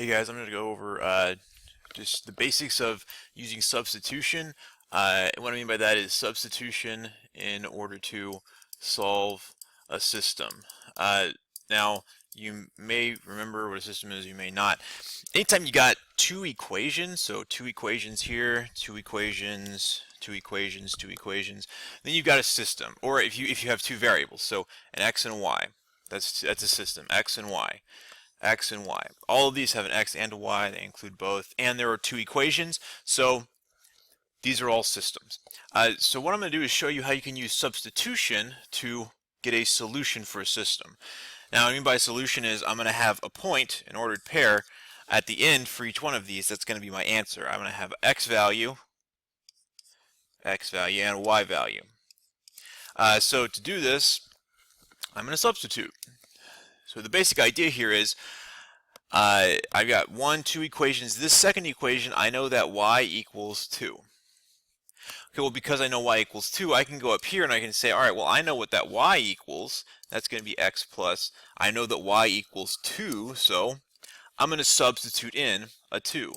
Hey guys, I'm going to go over just the basics of using substitution. What I mean by that is substitution in order to solve a system. Now, you may remember what a system is, you may not. Anytime you got two equations, so two equations here, two equations, two equations, two equations, then you've got a system. Or if you have two variables, so an x and a y, that's a system, x and y. X and y. All of these have an x and a y, they include both, and there are two equations, so these are all systems. So what I'm going to do is show you how you can use substitution to get a solution for a system. Now, what I mean by solution is I'm going to have a point, an ordered pair, at the end for each one of these. That's going to be my answer. I'm going to have x value, and a y value. So to do this, I'm going to substitute. So the basic idea here is I've got two equations. This second equation, I know that y equals 2. Okay, well, because I know y equals 2, I can go up here and I can say, all right, well, I know what that y equals. That's going to be x plus. I know that y equals 2, so I'm going to substitute in a 2.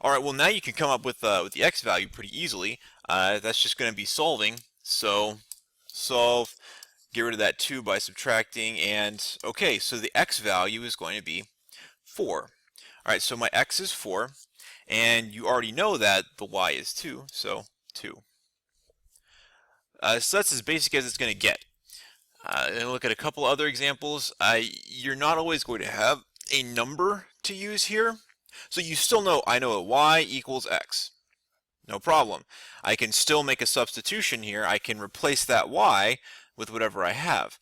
All right, well, now you can come up with the x value pretty easily. That's just going to be solving. So solve. Get rid of that 2 by subtracting, and okay, so the x value is going to be 4. Alright, so my x is 4, and you already know that the y is 2, so 2. So that's as basic as it's going to get. And look at a couple other examples. You're not always going to have a number to use here, so you still know, I know that y equals x. No problem. I can still make a substitution here. I can replace that y with whatever I have.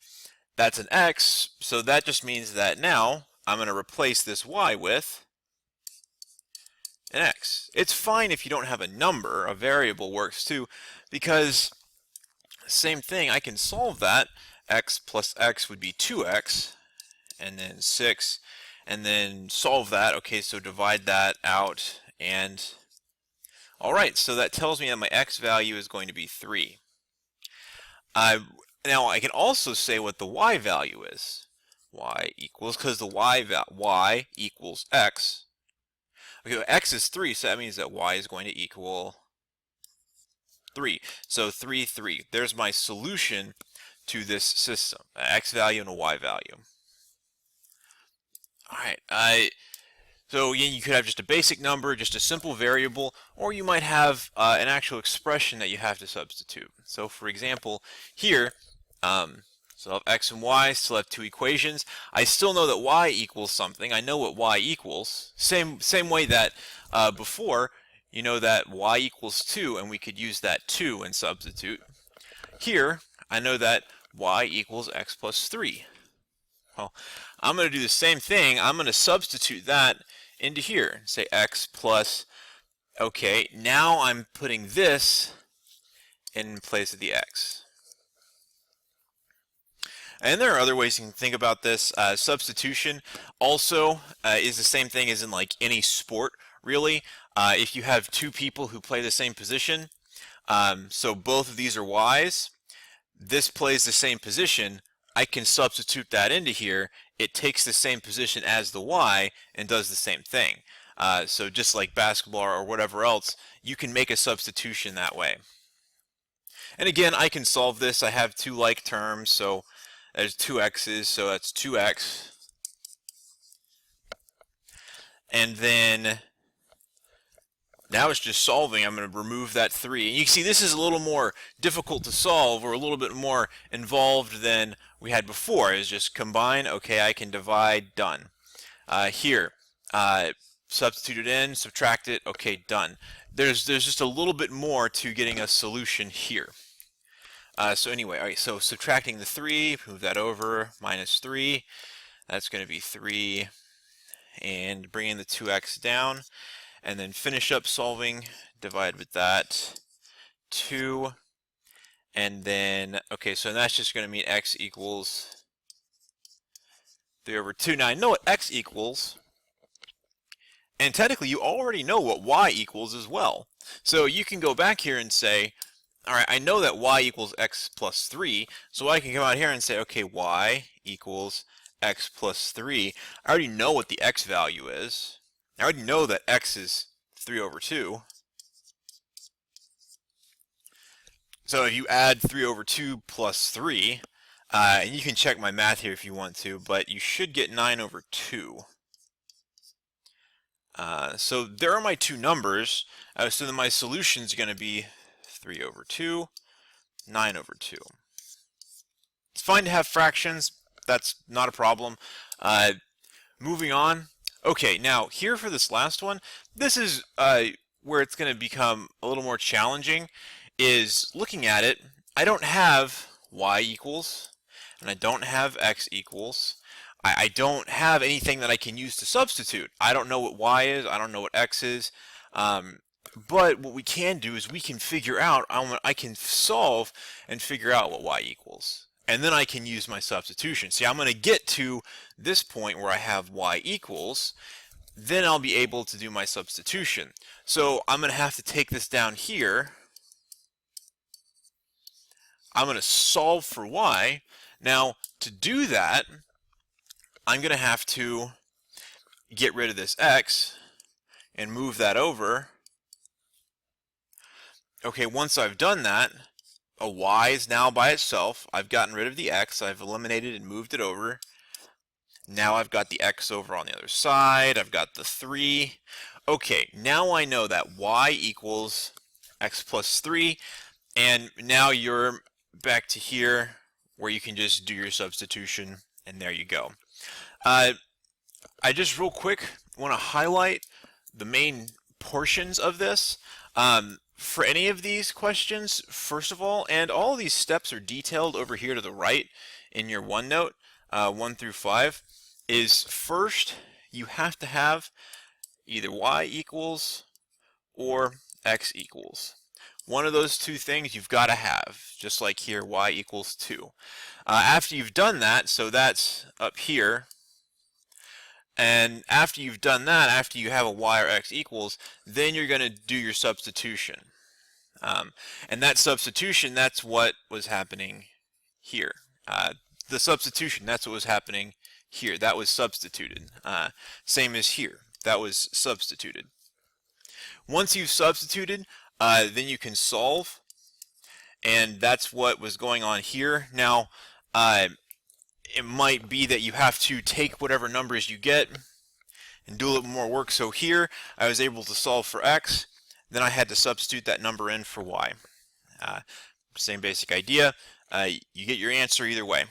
That's an x, so that just means that now I'm going to replace this y with an x. It's fine if you don't have a number. A variable works too, because same thing, I can solve that. X plus x would be 2x, and then 6, and then solve that. Okay, so divide that out, and alright, so that tells me that my x value is going to be 3. Now I can also say what the y value is. Y equals, because the y equals x. Okay, x is 3, so that means that y is going to equal 3. So 3, 3. There's my solution to this system, an x value and a y value. Alright, so again, you could have just a basic number, just a simple variable, or you might have an actual expression that you have to substitute. So for example, here, so I have x and y, still have two equations. I still know that y equals something. I know what y equals. Same way that before, you know that y equals 2, and we could use that 2 and substitute. Here, I know that y equals x plus 3. Well, I'm going to do the same thing. I'm going to substitute that into here. Say x plus, okay, now I'm putting this in place of the x. And there are other ways you can think about this. Substitution also is the same thing as in like any sport, really. If you have two people who play the same position, so both of these are y's, this plays the same position, I can substitute that into here. It takes the same position as the y and does the same thing. So just like basketball or whatever else, you can make a substitution that way. And again, I can solve this. I have two like terms, so there's two x's, so that's 2x. And then now it's just solving. I'm going to remove that 3. And you can see this is a little more difficult to solve, or a little bit more involved than we had before. It's just combine, okay, I can divide, done. Here, substitute it in, subtract it, okay, done. There's just a little bit more to getting a solution here. So anyway, all right, so subtracting the 3, move that over, minus 3, that's going to be 3, and bringing the 2x down, and then finish up solving, divide with that, 2, and then, okay, so that's just going to mean x equals 3 over 2. Now I know what x equals, and technically you already know what y equals as well. So you can go back here and say, alright, I know that y equals x plus 3, so I can come out here and say, okay, y equals x plus 3, I already know what the x value is. I already know that x is 3 over 2. So if you add 3 over 2 plus 3, and you can check my math here if you want to, but you should get 9 over 2. So there are my two numbers. So then my solution is going to be 3 over 2, 9 over 2. It's fine to have fractions. That's not a problem. Moving on. Okay, now here for this last one, this is where it's going to become a little more challenging, is looking at it. I don't have y equals, and I don't have x equals. I don't have anything that I can use to substitute. I don't know what y is. I don't know what x is. But what we can do is we can figure out, I can solve and figure out what y equals. And then I can use my substitution. See, I'm going to get to this point where I have y equals. Then I'll be able to do my substitution. So I'm going to have to take this down here. I'm going to solve for y. Now, to do that, I'm going to have to get rid of this x and move that over. Okay, once I've done that, a y is now by itself. I've gotten rid of the x. I've eliminated and moved it over. Now I've got the x over on the other side. I've got the 3. Okay, now I know that y equals x plus 3. And now you're back to here where you can just do your substitution. And there you go. I just real quick want to highlight the main portions of this. For any of these questions, first of all, and all of these steps are detailed over here to the right in your OneNote, 1 through 5, is first you have to have either y equals or x equals. One of those two things you've got to have, just like here, y equals 2. After you've done that, so that's up here, and after you've done that, after you have a y or x equals, then you're going to do your substitution. And that substitution, that's what was happening here. The substitution, that's what was happening here. That was substituted. Same as here. That was substituted. Once you've substituted, then you can solve. And that's what was going on here. Now, it might be that you have to take whatever numbers you get and do a little more work. So here, I was able to solve for x. Then I had to substitute that number in for y. Same basic idea. You get your answer either way.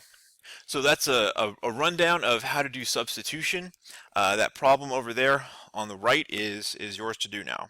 So that's a rundown of how to do substitution. That problem over there on the right is yours to do now.